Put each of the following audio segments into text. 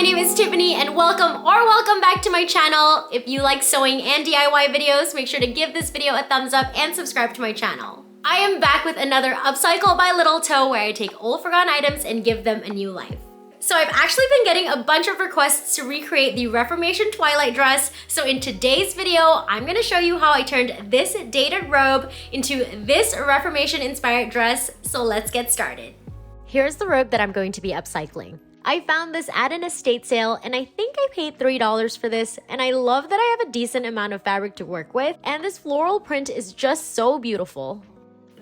name is Tiffany and welcome back to my channel. If you like sewing and DIY videos, make sure to give this video a thumbs up and subscribe to my channel. I am back with another Upcycle by Little Toe where I take old forgotten items and give them a new life. So I've actually been getting a bunch of requests to recreate the Reformation Twilight dress. So in today's video, I'm gonna show you how I turned this dated robe into this Reformation inspired dress. So let's get started. Here's the robe that I'm going to be upcycling. I found this at an estate sale and I think I paid $3 for this, and I love that I have a decent amount of fabric to work with, and this floral print is just so beautiful.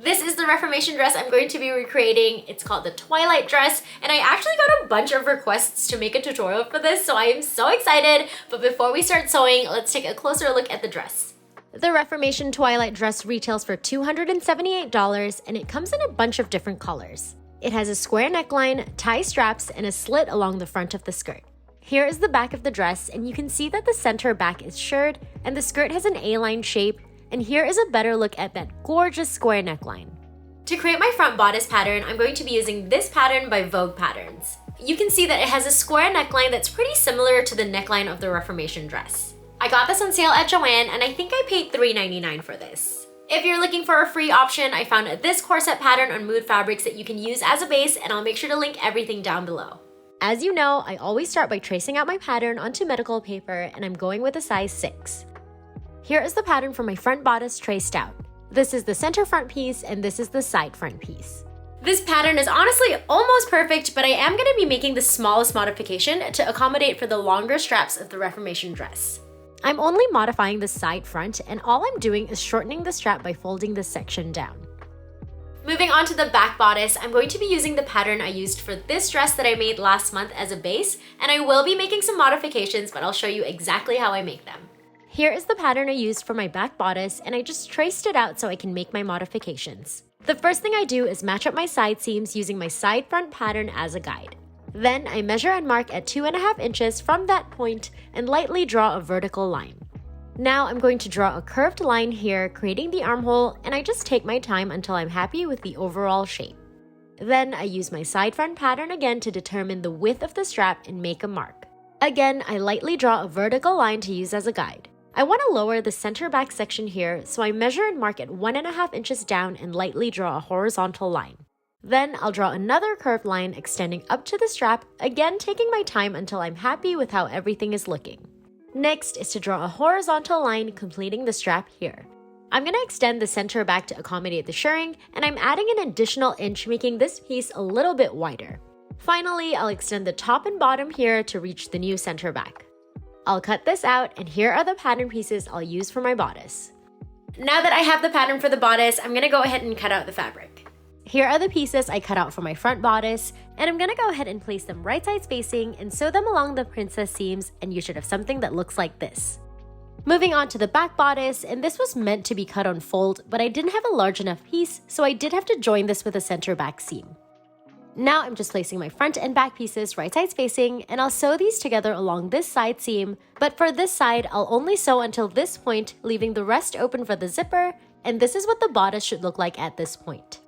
This is the Reformation dress I'm going to be recreating. It's called the Twilight dress, and I actually got a bunch of requests to make a tutorial for this, so I am so excited. But before we start sewing, let's take a closer look at the dress. The Reformation Twilight dress retails for $278, and it comes in a bunch of different colors. It has a square neckline, tie straps, and a slit along the front of the skirt. Here is the back of the dress, and you can see that the center back is shirred, and the skirt has an A-line shape, and here is a better look at that gorgeous square neckline. To create my front bodice pattern, I'm going to be using this pattern by Vogue Patterns. You can see that it has a square neckline that's pretty similar to the neckline of the Reformation dress. I got this on sale at Joann, and I think I paid $3.99 for this. If you're looking for a free option, I found this corset pattern on Mood Fabrics that you can use as a base, and I'll make sure to link everything down below. As you know, I always start by tracing out my pattern onto medical paper, and I'm going with a size 6. Here is the pattern for my front bodice traced out. This is the center front piece, and this is the side front piece. This pattern is honestly almost perfect, but I am going to be making the smallest modification to accommodate for the longer straps of the Reformation dress. I'm only modifying the side front, and all I'm doing is shortening the strap by folding this section down. Moving on to the back bodice, I'm going to be using the pattern I used for this dress that I made last month as a base, and I will be making some modifications, but I'll show you exactly how I make them. Here is the pattern I used for my back bodice, and I just traced it out so I can make my modifications. The first thing I do is match up my side seams using my side front pattern as a guide. Then I measure and mark at 2.5 inches from that point and lightly draw a vertical line. Now I'm going to draw a curved line here, creating the armhole, and I just take my time until I'm happy with the overall shape. Then I use my side front pattern again to determine the width of the strap and make a mark. Again, I lightly draw a vertical line to use as a guide. I want to lower the center back section here, so I measure and mark at 1.5 inches down and lightly draw a horizontal line. Then I'll draw another curved line extending up to the strap, again taking my time until I'm happy with how everything is looking. Next is to draw a horizontal line completing the strap here. I'm going to extend the center back to accommodate the shirring, and I'm adding an additional inch, making this piece a little bit wider. Finally, I'll extend the top and bottom here to reach the new center back. I'll cut this out, and here are the pattern pieces I'll use for my bodice. Now that I have the pattern for the bodice, I'm going to go ahead and cut out the fabric. Here are the pieces I cut out for my front bodice, and I'm gonna go ahead and place them right side spacing and sew them along the princess seams, and you should have something that looks like this. Moving on to the back bodice, and this was meant to be cut on fold, but I didn't have a large enough piece, so I did have to join this with a center back seam. Now I'm just placing my front and back pieces right side spacing, and I'll sew these together along this side seam, but for this side, I'll only sew until this point, leaving the rest open for the zipper, and this is what the bodice should look like at this point.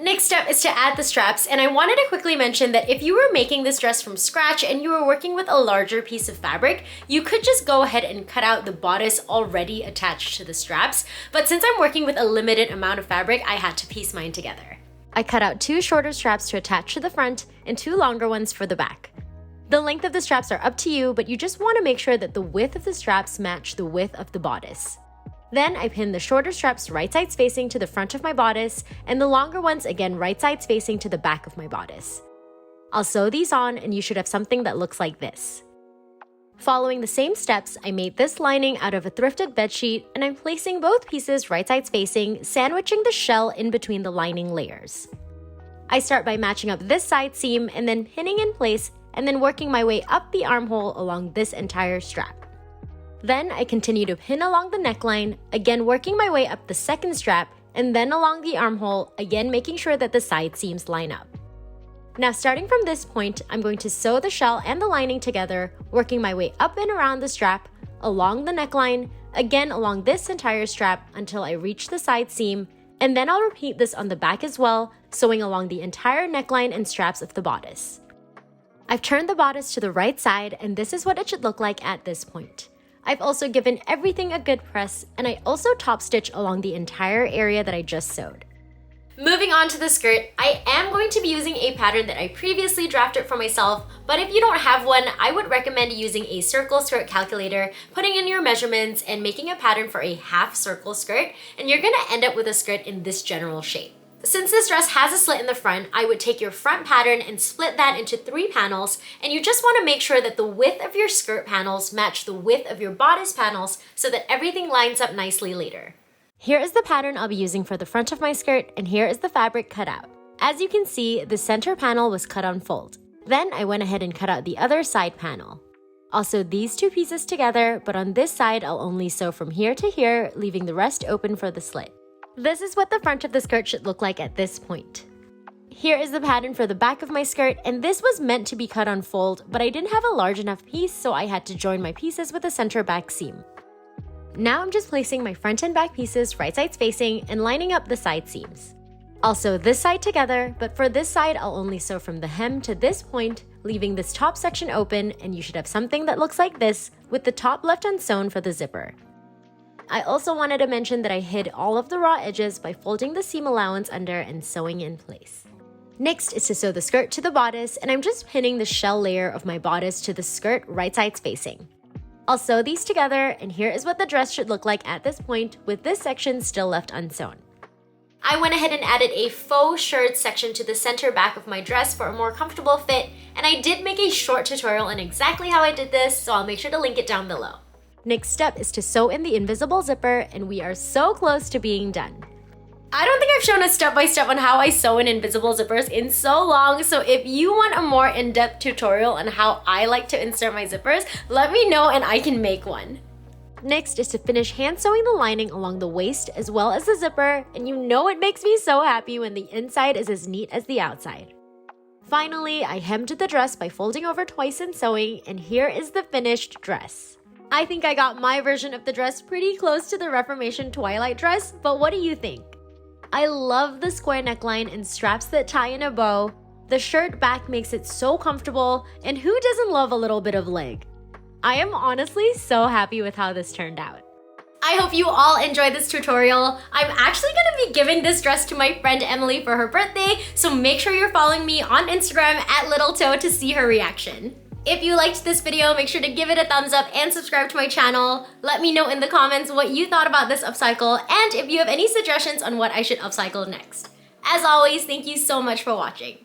Next step is to add the straps, and I wanted to quickly mention that if you were making this dress from scratch and you were working with a larger piece of fabric, you could just go ahead and cut out the bodice already attached to the straps, but since I'm working with a limited amount of fabric, I had to piece mine together. I cut out 2 shorter straps to attach to the front and 2 longer ones for the back. The length of the straps are up to you, but you just want to make sure that the width of the straps match the width of the bodice. Then I pin the shorter straps right side spacing to the front of my bodice, and the longer ones again right side spacing to the back of my bodice. I'll sew these on, and you should have something that looks like this. Following the same steps, I made this lining out of a thrifted bedsheet, and I'm placing both pieces right side spacing, sandwiching the shell in between the lining layers. I start by matching up this side seam and then pinning in place, and then working my way up the armhole along this entire strap. Then I continue to pin along the neckline, again working my way up the second strap, and then along the armhole, again making sure that the side seams line up. Now starting from this point, I'm going to sew the shell and the lining together, working my way up and around the strap, along the neckline, again along this entire strap until I reach the side seam, and then I'll repeat this on the back as well, sewing along the entire neckline and straps of the bodice. I've turned the bodice to the right side, and this is what it should look like at this point. I've also given everything a good press, and I also top stitch along the entire area that I just sewed. Moving on to the skirt, I am going to be using a pattern that I previously drafted for myself, but if you don't have one, I would recommend using a circle skirt calculator, putting in your measurements, and making a pattern for a half circle skirt, and you're gonna end up with a skirt in this general shape. Since this dress has a slit in the front, I would take your front pattern and split that into 3 panels, and you just want to make sure that the width of your skirt panels match the width of your bodice panels so that everything lines up nicely later. Here is the pattern I'll be using for the front of my skirt, and here is the fabric cut out. As you can see, the center panel was cut on fold. Then I went ahead and cut out the other side panel. I'll sew these 2 pieces together, but on this side I'll only sew from here to here, leaving the rest open for the slit. This is what the front of the skirt should look like at this point. Here is the pattern for the back of my skirt, and this was meant to be cut on fold, but I didn't have a large enough piece, so I had to join my pieces with a center back seam. Now I'm just placing my front and back pieces right sides facing and lining up the side seams. I'll sew this side together, but for this side I'll only sew from the hem to this point, leaving this top section open, and you should have something that looks like this with the top left unsewn for the zipper. I also wanted to mention that I hid all of the raw edges by folding the seam allowance under and sewing in place. Next is to sew the skirt to the bodice, and I'm just pinning the shell layer of my bodice to the skirt right sides facing. I'll sew these together, and here is what the dress should look like at this point, with this section still left unsewn. I went ahead and added a faux shirt section to the center back of my dress for a more comfortable fit, and I did make a short tutorial on exactly how I did this, so I'll make sure to link it down below. Next step is to sew in the invisible zipper, and we are so close to being done. I don't think I've shown a step-by-step on how I sew in invisible zippers in so long, so if you want a more in-depth tutorial on how I like to insert my zippers, let me know and I can make one. Next is to finish hand sewing the lining along the waist as well as the zipper, and you know it makes me so happy when the inside is as neat as the outside. Finally, I hemmed the dress by folding over twice and sewing, and here is the finished dress. I think I got my version of the dress pretty close to the Reformation Twilight dress, but what do you think? I love the square neckline and straps that tie in a bow. The shirt back makes it so comfortable, and who doesn't love a little bit of leg? I am honestly so happy with how this turned out. I hope you all enjoyed this tutorial. I'm actually gonna be giving this dress to my friend Emily for her birthday, so make sure you're following me on Instagram at Little Toe to see her reaction. If you liked this video, make sure to give it a thumbs up and subscribe to my channel. Let me know in the comments what you thought about this upcycle, and if you have any suggestions on what I should upcycle next. As always, thank you so much for watching.